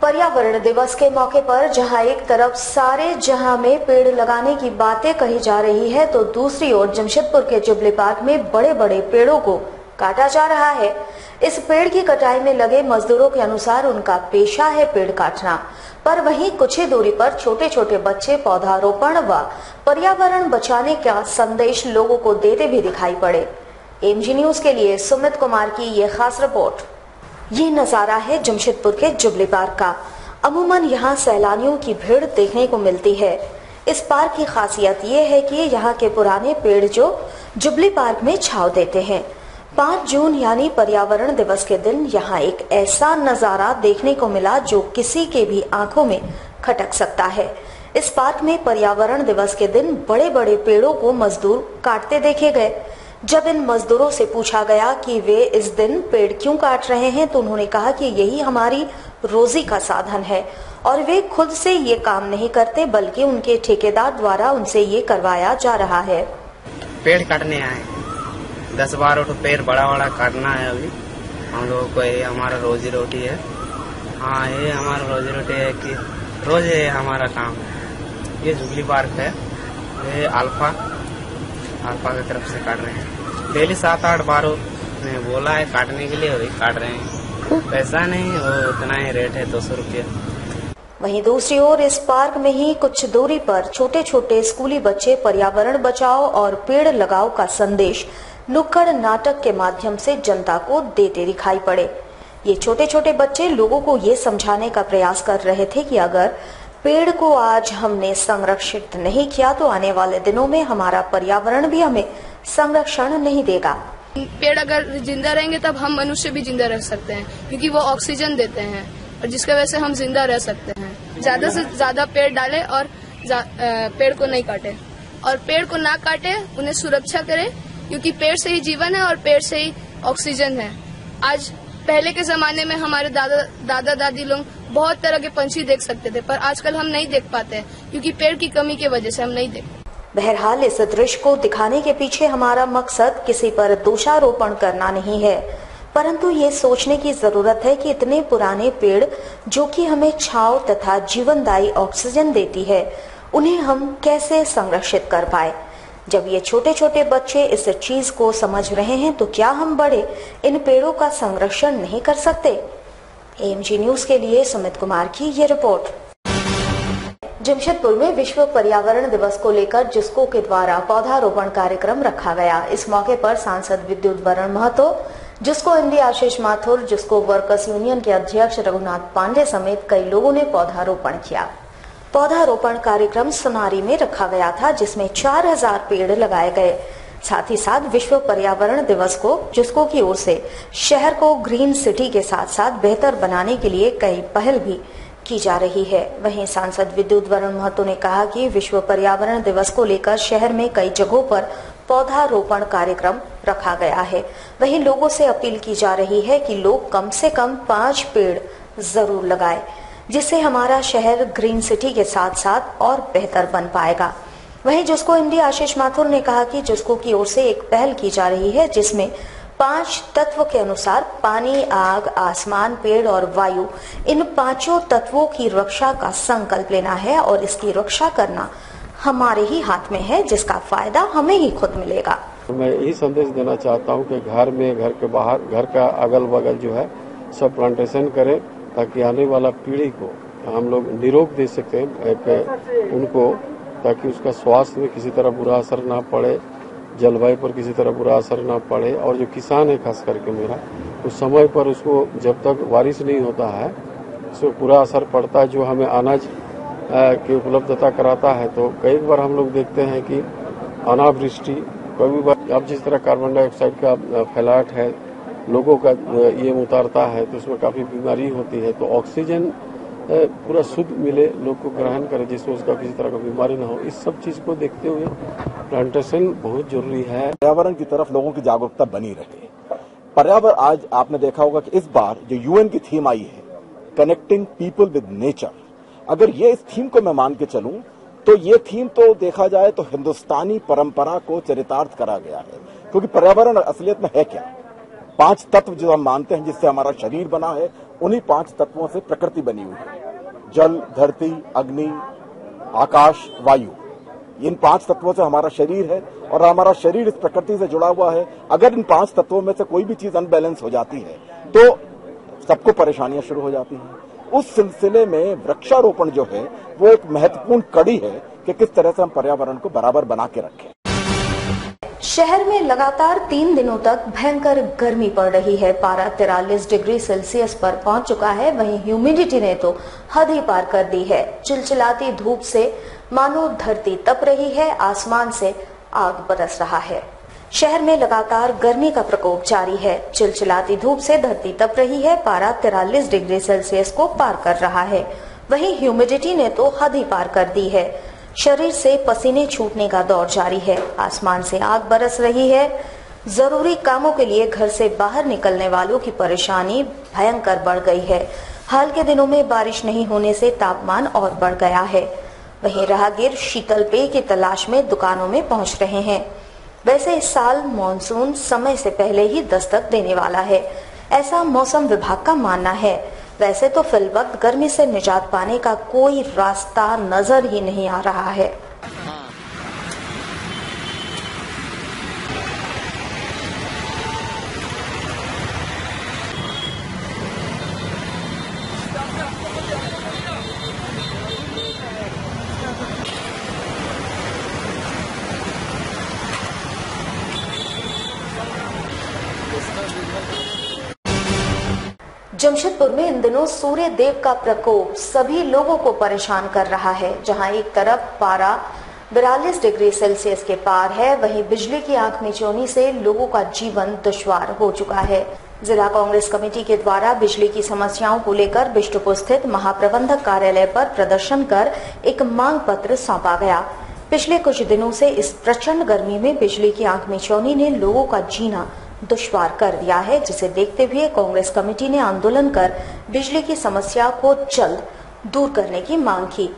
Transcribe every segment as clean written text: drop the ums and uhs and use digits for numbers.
पर्यावरण दिवस के मौके पर जहां एक तरफ सारे जहां में पेड़ लगाने की बातें कही जा रही है, तो दूसरी ओर जमशेदपुर के जुबली पार्क में बड़े बड़े पेड़ों को काटा जा रहा है। इस पेड़ की कटाई में लगे मजदूरों के अनुसार उनका पेशा है पेड़ काटना, पर वहीं कुछ ही दूरी पर छोटे छोटे बच्चे पौधारोपण व पर्यावरण बचाने का संदेश लोगों को देते भी दिखाई पड़े। एमजी न्यूज के लिए सुमित कुमार की ये खास रिपोर्ट। ये नजारा है जमशेदपुर के जुबली पार्क का। अमूमन यहाँ सैलानियों की भीड़ देखने को मिलती है। इस पार्क की खासियत ये है कि यहाँ के पुराने पेड़ जो जुबली पार्क में छांव देते हैं। 5 जून यानी पर्यावरण दिवस के दिन यहाँ एक ऐसा नजारा देखने को मिला जो किसी के भी आंखों में खटक सकता है। इस पार्क में पर्यावरण दिवस के दिन बड़े बड़े पेड़ों को मजदूर काटते देखे गए। जब इन मजदूरों से पूछा गया कि वे इस दिन पेड़ क्यों काट रहे हैं, तो उन्होंने कहा कि यही हमारी रोजी का साधन है और वे खुद से ये काम नहीं करते बल्कि उनके ठेकेदार द्वारा उनसे ये करवाया जा रहा है। पेड़ काटने आए 10-12 तो पेड़ बड़ा बड़ा काटना है। अभी हम लोगों को ये हमारा रोजी रोटी है। हाँ, ये हमारा रोजी रोटी है कि रोज ये हमारा काम है। ये जुबली पार्क है, ये अल्फा की तरफ से काट रहे हैं। डेली 7-8-12 ने बोला है काटने के लिए, वही काट रहे हैं। पैसा नहीं, वो उतना ही रेट है 200 रुपया। वहीं दूसरी ओर इस पार्क में ही कुछ दूरी पर छोटे छोटे स्कूली बच्चे पर्यावरण बचाओ और पेड़ लगाओ का संदेश नुक्कड़ नाटक के माध्यम से जनता को देते दिखाई पड़े। ये छोटे छोटे बच्चे लोगों को ये समझाने का प्रयास कर रहे थे कि अगर पेड़ को आज हमने संरक्षित नहीं किया तो आने वाले दिनों में हमारा पर्यावरण भी हमें संरक्षण नहीं देगा। पेड़ अगर जिंदा रहेंगे तब हम मनुष्य भी जिंदा रह सकते हैं, क्योंकि वो ऑक्सीजन देते हैं और जिसकी वजह से हम जिंदा रह सकते हैं। ज्यादा से ज्यादा पेड़ डालें और पेड़ को नहीं काटे, और पेड़ को ना काटे, उन्हें सुरक्षा करें, क्योंकि पेड़ से ही जीवन है और पेड़ से ही ऑक्सीजन है। आज पहले के जमाने में हमारे दादा दादी लोग बहुत तरह के पंछी देख सकते थे, पर आजकल हम नहीं देख पाते क्योंकि पेड़ की कमी की वजह से हम नहीं देख। बहरहाल इस दृश्य को दिखाने के पीछे हमारा मकसद किसी पर दोषारोपण करना नहीं है, परंतु ये सोचने की जरूरत है कि इतने पुराने पेड़ जो कि हमें छांव तथा जीवनदायी ऑक्सीजन देती है, उन्हें हम कैसे संरक्षित कर पाए। जब ये छोटे छोटे बच्चे इस चीज को समझ रहे हैं, तो क्या हम बड़े इन पेड़ों का संरक्षण नहीं कर सकते। एमजी न्यूज के लिए सुमित कुमार की ये रिपोर्ट। जमशेदपुर में विश्व पर्यावरण दिवस को लेकर जिस्को के द्वारा पौधारोपण कार्यक्रम रखा गया। इस मौके पर सांसद विद्युत वरण महतो, जिसको एमडी आशीष माथुर, जिसको वर्कर्स यूनियन के अध्यक्ष रघुनाथ पांडे समेत कई लोगों ने पौधारोपण किया। पौधारोपण कार्यक्रम सोनारी में रखा गया था, जिसमें 4000 पेड़ लगाए गए। साथ ही साथ विश्व पर्यावरण दिवस को जिस्को की ओर से शहर को ग्रीन सिटी के साथ साथ बेहतर बनाने के लिए कई पहल भी की जा रही है। वहीं सांसद विद्युत वरण महतो ने कहा कि विश्व पर्यावरण दिवस को लेकर शहर में कई जगहों पर पौधारोपण कार्यक्रम रखा गया है। वहीं लोगों से अपील की जा रही है कि लोग कम से कम 5 पेड़ जरूर लगाएं, जिससे हमारा शहर ग्रीन सिटी के साथ साथ और बेहतर बन पाएगा। वहीं जिसको एमडी आशीष माथुर ने कहा कि जिसको की ओर से एक पहल की जा रही है, जिसमें 5 तत्व के अनुसार पानी, आग, आसमान, पेड़ और वायु, इन 5 तत्वों की रक्षा का संकल्प लेना है और इसकी रक्षा करना हमारे ही हाथ में है, जिसका फायदा हमें ही खुद मिलेगा। मैं यही संदेश देना चाहता हूँ कि घर में, घर के बाहर, घर का अगल बगल जो है सब प्लांटेशन करें, ताकि आने वाला पीढ़ी को हम लोग निरोग दे सकें उनको, ताकि उसका स्वास्थ्य में किसी तरह बुरा असर ना पड़े, जलवायु पर किसी तरह बुरा असर ना पड़े। और जो किसान है खास करके मेरा, उस समय पर उसको जब तक बारिश नहीं होता है उसको पूरा असर पड़ता है, जो हमें अनाज की उपलब्धता कराता है। तो कई बार हम लोग देखते हैं कि अनावृष्टि, कभी बार अब जिस तरह कार्बन डाइऑक्साइड का फैलाव है लोगों का ये उतारता है, तो उसमें काफी बीमारी होती है। तो ऑक्सीजन पूरा शुद्ध मिले, लोग को ग्रहण करे, जिससे उसका किसी तरह का बीमारी ना हो। इस सब चीज को देखते हुए प्लांटेशन बहुत जरूरी है। पर्यावरण की तरफ लोगों की जागरूकता बनी रहे। पर्यावरण, आज आपने देखा होगा कि इस बार जो यूएन की थीम आई है, कनेक्टिंग पीपल विद नेचर, अगर ये इस थीम को मैं मान के चलूं तो ये थीम तो देखा जाए तो हिंदुस्तानी परंपरा को चरितार्थ करा गया है। क्योंकि पर्यावरण असलियत में है क्या? 5 तत्व जो हम मानते हैं जिससे हमारा शरीर बना है, उन्हीं 5 तत्वों से प्रकृति बनी हुई है। जल, धरती, अग्नि, आकाश, वायु, इन 5 तत्वों से हमारा शरीर है और हमारा शरीर इस प्रकृति से जुड़ा हुआ है। अगर इन 5 तत्वों में से कोई भी चीज अनबैलेंस हो जाती है तो सबको परेशानियां शुरू हो जाती हैं। उस सिलसिले में वृक्षारोपण जो है वो एक महत्वपूर्ण कड़ी है कि किस तरह से हम पर्यावरण को बराबर बना के रखें। शहर में लगातार 3 दिनों तक भयंकर गर्मी पड़ रही है। पारा 43 डिग्री सेल्सियस पर पहुंच चुका है। वहीं ह्यूमिडिटी ने तो हद ही पार कर दी है। चिलचिलाती धूप से मानो धरती तप रही है, आसमान से आग बरस रहा है। शहर में लगातार गर्मी का प्रकोप जारी है। चिलचिलाती धूप से धरती तप रही है। पारा 43 डिग्री सेल्सियस को पार कर रहा है। वहीं ह्यूमिडिटी ने तो हद ही पार कर दी है। शरीर से पसीने छूटने का दौर जारी है। आसमान से आग बरस रही है। जरूरी कामों के लिए घर से बाहर निकलने वालों की परेशानी भयंकर बढ़ गई है। हाल के दिनों में बारिश नहीं होने से तापमान और बढ़ गया है। वहीं राहगीर शीतल पेय की तलाश में दुकानों में पहुंच रहे हैं। वैसे इस साल मानसून समय से पहले ही दस्तक देने वाला है, ऐसा मौसम विभाग का मानना है। वैसे तो फिलवक्त गर्मी से निजात पाने का कोई रास्ता नजर ही नहीं आ रहा है। जमशेदपुर में इन दिनों सूर्य देव का प्रकोप सभी लोगों को परेशान कर रहा है। जहां एक तरफ पारा 42 डिग्री सेल्सियस के पार है, वहीं बिजली की आंख मिचौनी से लोगों का जीवन दुश्वार हो चुका है। जिला कांग्रेस कमेटी के द्वारा बिजली की समस्याओं को लेकर बिष्टुपुर स्थित महाप्रबंधक कार्यालय पर प्रदर्शन कर एक मांग पत्र सौंपा गया। पिछले कुछ दिनों से इस प्रचंड गर्मी में बिजली की आंख मिचौनी ने लोगों का जीना दुश्वार कर दिया है, जिसे देखते हुए कांग्रेस कमेटी ने आंदोलन कर बिजली की समस्या को जल्द दूर करने की मांग की।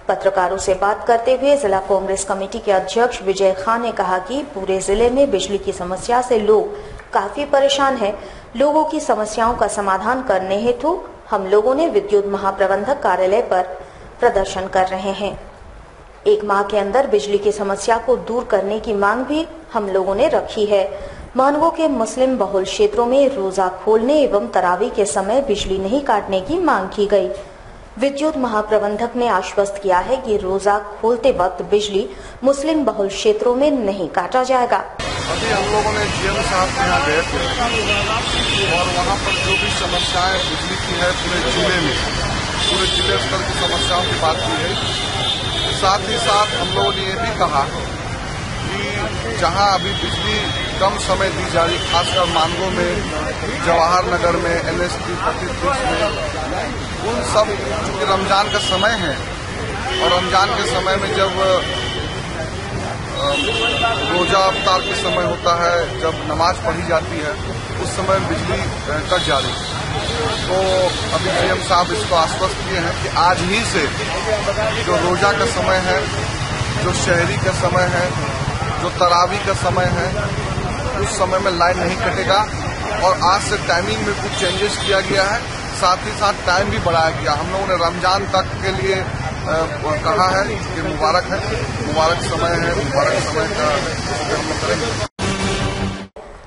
पत्रकारों से बात करते हुए जिला कांग्रेस कमेटी के अध्यक्ष विजय खान ने कहा कि पूरे जिले में बिजली की समस्या से लोग काफी परेशान हैं। लोगों की समस्याओं का समाधान करने हेतु हम लोगों ने विद्युत महाप्रबंधक कार्यालय पर प्रदर्शन कर रहे हैं। 1 माह के अंदर बिजली की समस्या को दूर करने की मांग भी हम लोगों ने रखी है। मानवों के मुस्लिम बहुल क्षेत्रों में रोजा खोलने एवं तरावी के समय बिजली नहीं काटने की मांग की गई। विद्युत महाप्रबंधक ने आश्वस्त किया है कि रोजा खोलते वक्त बिजली मुस्लिम बहुल क्षेत्रों में नहीं काटा जाएगा। अभी हम लोगों ने जीएम साहब के यहाँ गए थे और वहाँ पर जो भी समस्याएं बिजली की है पूरे जिले स्तर की समस्याओं की बात की है। साथ ही साथ हम लोगों ने ये भी कहा कि जहां अभी बिजली कम समय दी जा रही, खासकर मानगो में, जवाहर नगर में, NSP 33 में, उन सब चूंकि रमजान का समय है और रमजान के समय में जब रोजा अफ्तार के समय होता है, जब नमाज पढ़ी जाती है, उस समय बिजली कट जा रही है। तो अभी जीएम साहब इसको आश्वस्त किए हैं कि आज ही से जो रोजा का समय है, जो शहरी का समय है, जो तरावी का समय है, उस समय में लाइन नहीं कटेगा और आज से टाइमिंग में कुछ चेंजेस किया गया है। साथ ही साथ टाइम भी बढ़ाया गया। हम लोगों ने रमजान तक के लिए कहा है कि मुबारक समय है, मुबारक समय का हम लोग करेंगे।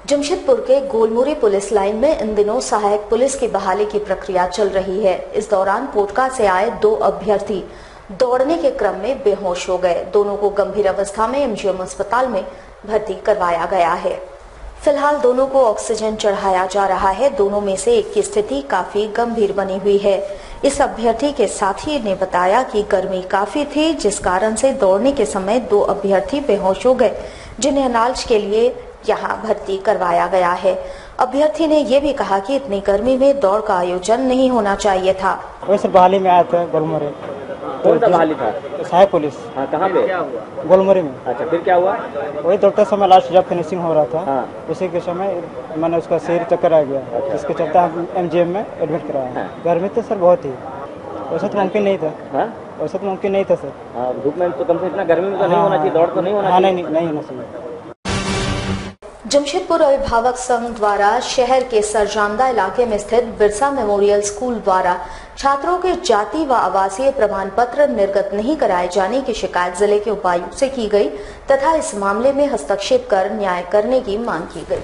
जमशेदपुर के गोलमुरी पुलिस लाइन में इन दिनों सहायक पुलिस की बहाली की प्रक्रिया चल रही है। इस दौरान पोटका से आए 2 अभ्यर्थी दौड़ने के क्रम में बेहोश हो गए। दोनों को गंभीर अवस्था में MGM अस्पताल में भर्ती करवाया गया है। फिलहाल दोनों को ऑक्सीजन चढ़ाया जा रहा है। दोनों में से एक की स्थिति काफी गंभीर बनी हुई है। इस अभ्यर्थी के साथी ने बताया कि गर्मी काफी थी, जिस कारण से दौड़ने के समय 2 अभ्यर्थी बेहोश हो गए, जिन्हें इलाज के लिए यहां भर्ती करवाया गया है। अभ्यर्थी ने ये भी कहा कि इतनी गर्मी में दौड़ का आयोजन नहीं होना चाहिए था। वैसे बहाली में आया था गोलमुरी। कौन सा बहाली था? सहायक पुलिस। हाँ, कहाँ पे? गोलमुरी में। अच्छा, फिर क्या हुआ? वही दौड़ते समय लास्ट जब फिनिशिंग हो रहा था, हाँ। उसी के समय मैंने उसका सिर चक्कर आ गया। अच्छा। इसके चलते हम MGM में एडमिट कराया। हाँ। गर्मी तो सर बहुत ही, वैसे तो मुमकिन नहीं था। हाँ? वैसे तो मुमकिन नहीं था सर। धूप में तो कम से इतना गर्मी में तो नहीं होना चाहिए, दौड़ तो नहीं होना चाहिए। नहीं होना चाहिए। जमशेदपुर अभिभावक संघ द्वारा शहर के सरजामदा इलाके में स्थित बिरसा मेमोरियल स्कूल द्वारा छात्रों के जाति व आवासीय प्रमाण पत्र निर्गत नहीं कराए जाने की शिकायत जिले के उपायुक्त से की गई तथा इस मामले में हस्तक्षेप कर न्याय करने की मांग की गई।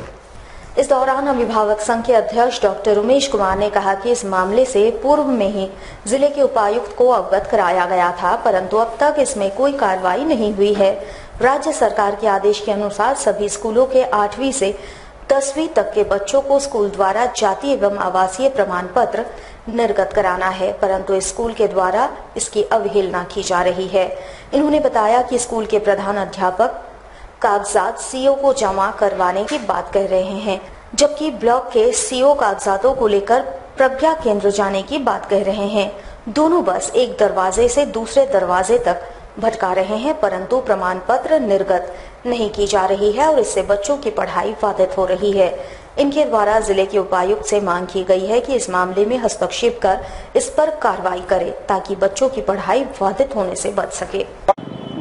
इस दौरान अभिभावक संघ के अध्यक्ष डॉक्टर उमेश कुमार ने कहा कि इस मामले से पूर्व में ही जिले के उपायुक्त को अवगत कराया गया था, परंतु अब तक इसमें कोई कार्रवाई नहीं हुई है। राज्य सरकार के आदेश के अनुसार सभी स्कूलों के 8वीं से 10वीं तक के बच्चों को स्कूल द्वारा जाति एवं आवासीय प्रमाण पत्र निर्गत कराना है, परंतु इस स्कूल के द्वारा इसकी अवहेलना की जा रही है। इन्होंने बताया कि स्कूल के प्रधान अध्यापक कागजात सीओ को जमा करवाने की बात कह रहे हैं, जबकि ब्लॉक के सीओ कागजातों को लेकर प्रज्ञा केंद्र जाने की बात कह रहे हैं। दोनों बस एक दरवाजे से दूसरे दरवाजे तक भटका रहे हैं, परंतु प्रमाण पत्र निर्गत नहीं की जा रही है और इससे बच्चों की पढ़ाई बाधित हो रही है। इनके द्वारा जिले के उपायुक्त से मांग की गई है कि इस मामले में हस्तक्षेप कर इस पर कार्रवाई करे ताकि बच्चों की पढ़ाई बाधित होने से बच सके।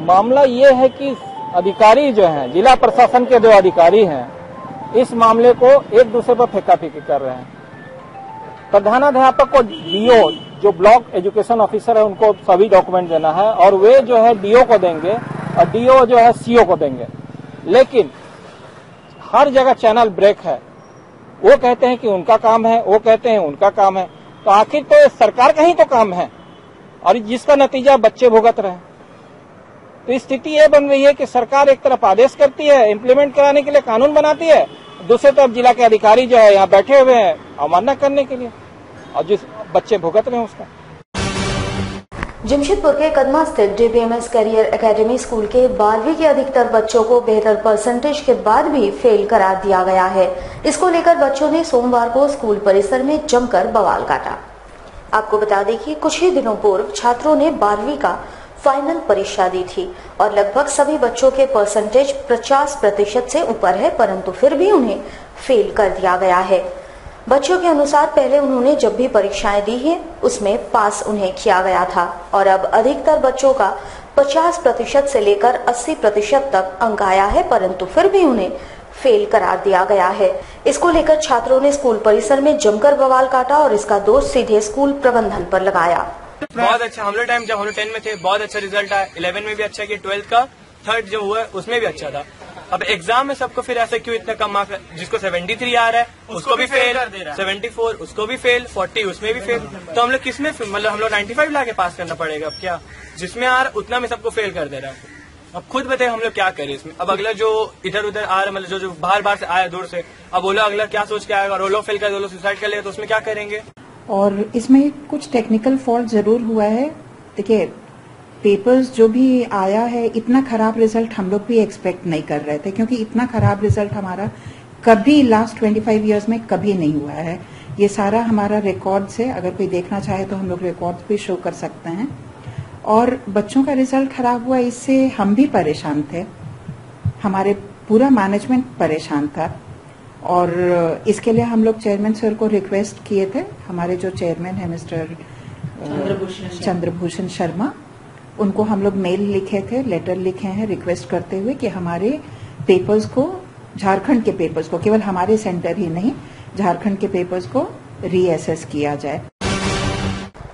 मामला ये है कि अधिकारी जो हैं, जिला प्रशासन के जो अधिकारी हैं, इस मामले को एक दूसरे पर फेंकाफेंकी कर रहे हैं। प्रधानाध्यापक को डीओ जो ब्लॉक एजुकेशन ऑफिसर है उनको सभी डॉक्यूमेंट देना है और वे जो है डीओ को देंगे और डीओ जो है सीओ को देंगे, लेकिन हर जगह चैनल ब्रेक है। वो कहते हैं कि उनका काम है, वो कहते हैं उनका काम है, तो आखिर तो सरकार का ही तो काम है और जिसका नतीजा बच्चे भुगत रहे हैं। तो स्थिति ये बन रही है कि सरकार एक तरफ आदेश करती है, इम्प्लीमेंट कराने के लिए कानून बनाती है, दूसरी तरफ जिला के अधिकारी जो है यहाँ बैठे हुए हैं अवमानना करने के लिए और जिस बच्चे भुगत रहे हैं उसका। जमशेदपुर के कदमा स्थित डीबीएमएस करियर एकेडमी स्कूल के 12वीं के अधिकतर बच्चों को बेहतर परसेंटेज के बाद भी फेल करार दिया गया है। इसको लेकर बच्चों ने सोमवार को स्कूल परिसर में जमकर बवाल काटा। आपको बता दें कि कुछ ही दिनों पूर्व छात्रों ने 12वीं का फाइनल परीक्षा दी थी और लगभग सभी बच्चों के परसेंटेज 50% से ऊपर है, परंतु फिर भी उन्हें फेल कर दिया गया है। बच्चों के अनुसार पहले उन्होंने जब भी परीक्षाएं दी है उसमें पास उन्हें किया गया था और अब अधिकतर बच्चों का 50% से लेकर 80% तक अंक आया है, परंतु फिर भी उन्हें फेल करार दिया गया है। इसको लेकर छात्रों ने स्कूल परिसर में जमकर बवाल काटा और इसका दोष सीधे स्कूल प्रबंधन पर लगाया। बहुत अच्छा, हम लोग टाइम जब हम लोग 10 में थे बहुत अच्छा रिजल्ट आया, 11 में भी अच्छा किया, 12 का थर्ड जो हुआ उसमें भी अच्छा था। अब एग्जाम में सबको फिर ऐसे क्यों इतना कम मार्क्स, जिसको 73 आ रहा है उसको भी फेल, 74 उसको भी फेल, 40 उसमें भी फेल, तो हम लोग किसमें मतलब हम लोग 95 ला के पास करना पड़ेगा। अब क्या जिसमें आ रहा उतना में सबको फेल कर दे रहा है। अब खुद बताइए हम लोग क्या करें इसमें। अब अगला जो इधर उधर आ रहा मतलब जो बाहर से आया दूर से, अब वो लोग अगला क्या सोच के आएगा और वो लोग फेल कर, वो लोग सुसाइड कर लेगा तो उसमें क्या करेंगे। और इसमें कुछ टेक्निकल फॉल्ट जरूर हुआ है। देखिए पेपर्स जो भी आया है, इतना खराब रिजल्ट हम लोग भी एक्सपेक्ट नहीं कर रहे थे, क्योंकि इतना खराब रिजल्ट हमारा कभी लास्ट 25 इयर्स में कभी नहीं हुआ है। ये सारा हमारा रिकॉर्ड्स है, अगर कोई देखना चाहे तो हम लोग रिकॉर्ड्स भी शो कर सकते हैं। और बच्चों का रिजल्ट खराब हुआ, इससे हम भी परेशान थे, हमारे पूरा मैनेजमेंट परेशान था और इसके लिए हम लोग चेयरमैन सर को रिक्वेस्ट किए थे। हमारे जो चेयरमैन है मिस्टर चंद्रभूषण शर्मा, उनको हम लोग मेल लिखे थे, लेटर लिखे हैं रिक्वेस्ट करते हुए कि हमारे पेपर्स को, झारखंड के पेपर्स को, केवल हमारे सेंटर ही नहीं झारखंड के पेपर्स को रीअसेस किया जाए।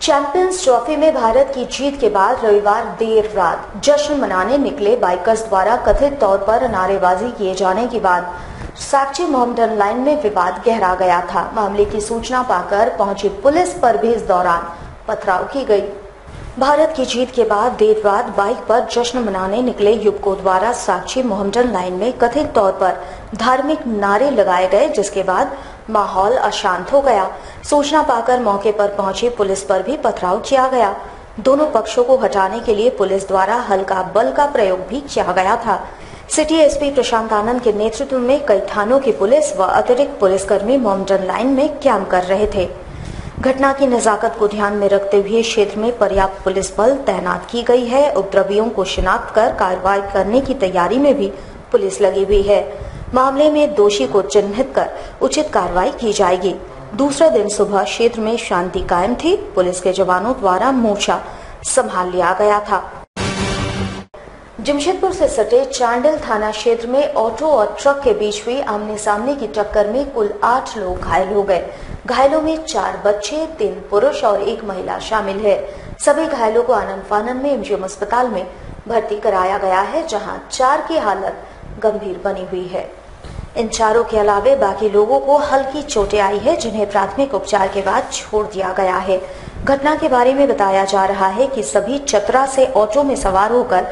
चैंपियंस ट्रॉफी में भारत की जीत के बाद रविवार देर रात जश्न मनाने निकले बाइकर्स द्वारा कथित तौर पर नारेबाजी किए जाने के बाद साक्षी मोहम्मदन लाइन में विवाद गहरा गया था। मामले की सूचना पाकर पहुंची पुलिस पर भी इस दौरान पथराव की गई। भारत की जीत के बाद देर रात बाइक पर जश्न मनाने निकले युवकों द्वारा साक्षी मोहम्मदन लाइन में कथित तौर पर धार्मिक नारे लगाए गए, जिसके बाद माहौल अशांत हो गया। सूचना पाकर मौके पर पहुंची पुलिस पर भी पथराव किया गया। दोनों पक्षों को हटाने के लिए पुलिस द्वारा हल्का बल का प्रयोग भी किया गया था। सिटी एसपी प्रशांत आनंद के नेतृत्व में कई थानों की पुलिस व अतिरिक्त पुलिसकर्मी मोहम्मदन लाइन में कैंप कर रहे थे। घटना की नजाकत को ध्यान में रखते हुए क्षेत्र में पर्याप्त पुलिस बल तैनात की गई है। उपद्रवियों को शिनाख्त कर कार्रवाई करने की तैयारी में भी पुलिस लगी हुई है। मामले में दोषी को चिन्हित कर उचित कार्रवाई की जाएगी। दूसरे दिन सुबह क्षेत्र में शांति कायम थी। पुलिस के जवानों द्वारा मोर्चा संभाल लिया गया था। जमशेदपुर से सटे चांडिल थाना क्षेत्र में ऑटो और ट्रक के बीच हुई आमने सामने की टक्कर में कुल 8 लोग घायल हो गए। घायलों में 4 बच्चे, 3 पुरुष और 1 महिला शामिल है। सभी घायलों को आनन फानन में एमजीएम अस्पताल में भर्ती कराया गया है, जहां 4 की हालत गंभीर बनी हुई है। इन चारों के अलावे बाकी लोगों को हल्की चोटें आई है, जिन्हें प्राथमिक उपचार के बाद छोड़ दिया गया है। घटना के बारे में बताया जा रहा है कि सभी चतरा से ऑटो में सवार होकर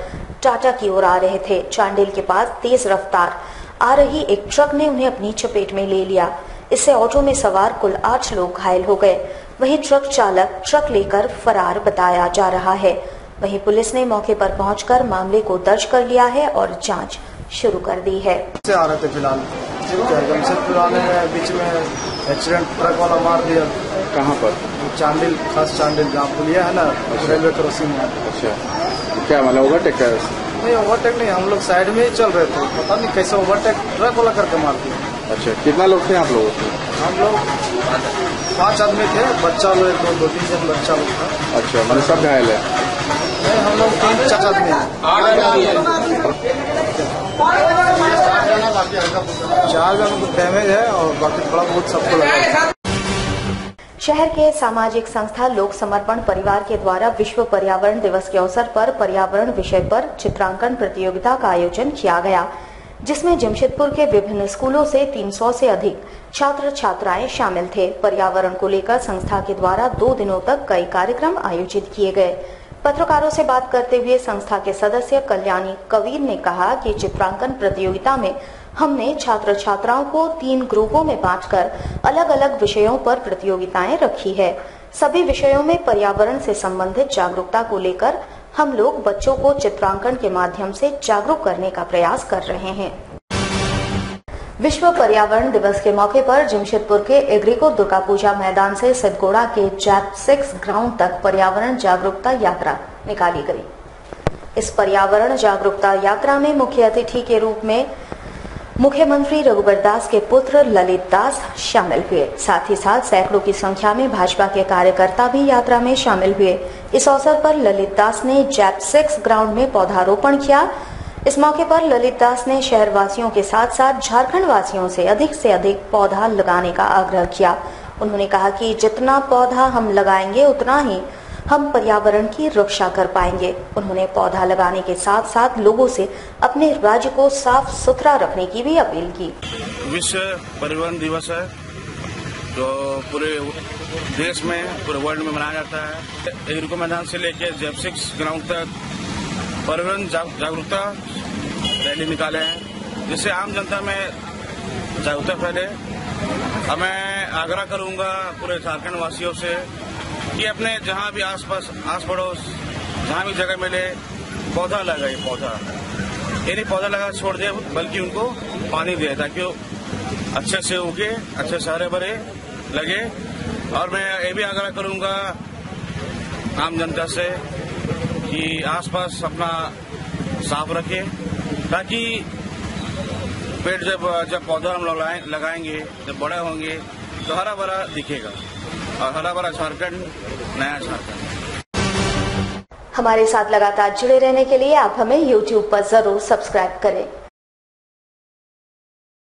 टाटा की ओर आ रहे थे। चांडिल के पास तेज रफ्तार आ रही एक ट्रक ने उन्हें अपनी चपेट में ले लिया। इससे ऑटो में सवार कुल 8 लोग घायल हो गए। वहीं ट्रक चालक ट्रक लेकर फरार बताया जा रहा है। वहीं पुलिस ने मौके पर पहुंचकर मामले को दर्ज कर लिया है और जांच शुरू कर दी है। से आ रहे थे फिलहाल जमशेदपुर आने में बीच में एक्सीडेंट ट्रक वाला मार दिया। कहाँ पर? चांडिल, खास चांडिल जहाँ पुलिया है ना, रेलवे क्रॉसिंग में। अच्छा, क्या मतलब ओवरटेक कर? नहीं ओवरटेक नहीं, हम लोग साइड में ही चल रहे थे, पता नहीं कैसे ओवरटेक ट्रक वाला करके मार दिया। अच्छा, कितना लोग थे आप लोग? हम लोग 5 आदमी थे, बच्चा लोग 2-3 जन बच्चा लोग था। अच्छा, मतलब सब घायल है? नहीं, हम लोग 3-4 आदमी हैं। 4 जन को डैमेज है और बाकी थोड़ा बहुत सबको लगा है। शहर के सामाजिक संस्था लोक समर्पण परिवार के द्वारा विश्व पर्यावरण दिवस के अवसर पर पर्यावरण विषय पर चित्रांकन प्रतियोगिता का आयोजन किया गया, जिसमें जमशेदपुर के विभिन्न स्कूलों से 300 से अधिक छात्र छात्राएं शामिल थे। पर्यावरण को लेकर संस्था के द्वारा 2 दिनों तक कई कार्यक्रम आयोजित किए गए। पत्रकारों से बात करते हुए संस्था के सदस्य कल्याणी कवीर ने कहा कि चित्रांकन प्रतियोगिता में हमने छात्र छात्राओं को 3 ग्रुपों में बांटकर अलग अलग विषयों पर प्रतियोगिताएं रखी है। सभी विषयों में पर्यावरण से संबंधित जागरूकता को लेकर हम लोग बच्चों को चित्रांकन के माध्यम से जागरूक करने का प्रयास कर रहे हैं। विश्व पर्यावरण दिवस के मौके पर जमशेदपुर के एग्रीको दुर्गा पूजा मैदान से सिद्धगोड़ा के जैप 6 ग्राउंड तक पर्यावरण जागरूकता यात्रा निकाली गई। इस पर्यावरण जागरूकता यात्रा में मुख्य अतिथि के रूप में मुख्यमंत्री रघुबर दास के पुत्र ललित दास शामिल हुए। साथ ही साथ सैकड़ों की संख्या में भाजपा के कार्यकर्ता भी यात्रा में शामिल हुए। इस अवसर पर ललित दास ने जैप 6 ग्राउंड में पौधारोपण किया। इस मौके पर ललित दास ने शहरवासियों के साथ साथ झारखंड वासियों से अधिक पौधा लगाने का आग्रह किया। उन्होंने कहा कि जितना पौधा हम लगाएंगे उतना ही हम पर्यावरण की रक्षा कर पाएंगे। उन्होंने पौधा लगाने के साथ साथ लोगों से अपने राज्य को साफ सुथरा रखने की भी अपील की। विश्व पर्यावरण दिवस है जो पूरे देश में, पूरे वर्ल्ड में मनाया जाता है। एग्रीको मैदान से लेकर जैप 6 ग्राउंड तक पर्यावरण जागरूकता रैली निकाले हैं, जिससे आम जनता में जागरूकता फैले। मैं आग्रह करूंगा पूरे झारखंड वासियों से कि अपने जहां भी आसपास, आस पड़ोस जहां भी जगह मिले पौधा लगाए। पौधा यानी पौधा लगा छोड़ दे, बल्कि उनको पानी दे, ताकि वो अच्छे से उगे, अच्छे से हरे भरे लगे। और मैं ये भी आग्रह करूंगा आम जनता से कि आसपास अपना साफ रखें, ताकि पेड़ जब पौधा हम लगाएंगे, जब बड़े होंगे तो हरा भरा दिखेगा, और हरा भरा झारखंड नया झारखंड। हमारे साथ लगातार जुड़े रहने के लिए आप हमें YouTube पर जरूर सब्सक्राइब करें।